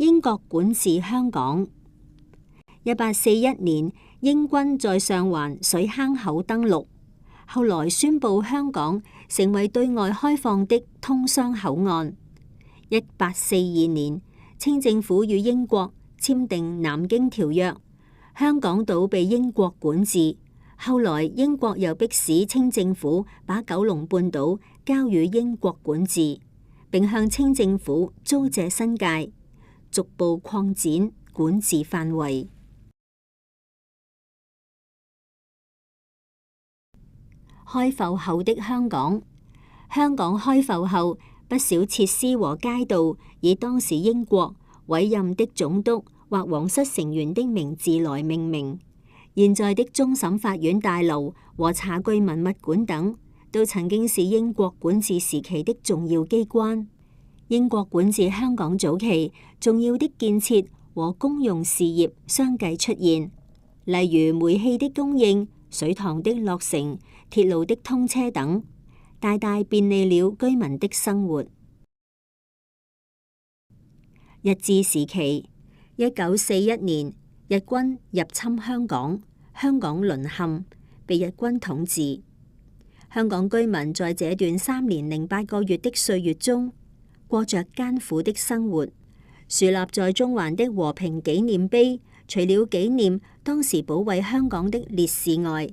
英國管治香港。1841年，英軍在上環水坑口登陸，後來宣布香港成為對外開放的通商口岸。1842年，清政府與英國簽訂《南京條約》，香港島被英國管治。後來英國又迫使清政府把九龍半島交予英國管治，並向清政府租借新界，逐步擴展管治範圍。開埠後的香港。香港開埠後，不少設施和街道以當時英國委任的總督或皇室成員的名字來命名。現在的終審法院大樓和茶具文物館等，都曾經是英國管治時期的重要機關。英國管治香港早期，重要的建設和公用事業相繼出現，例如煤氣的供應、水塘的落成、鐵路的通車等，大大便利了居民的生活。日治時期，1941年，日軍入侵香港，香港淪陷，被日軍統治。香港居民在這段3年08個月的歲月中，過着艱苦的生活。樹立在中環的和平紀念碑，除了紀念當時保衛香港的烈士外，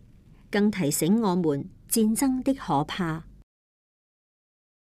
更提醒我們戰爭的可怕。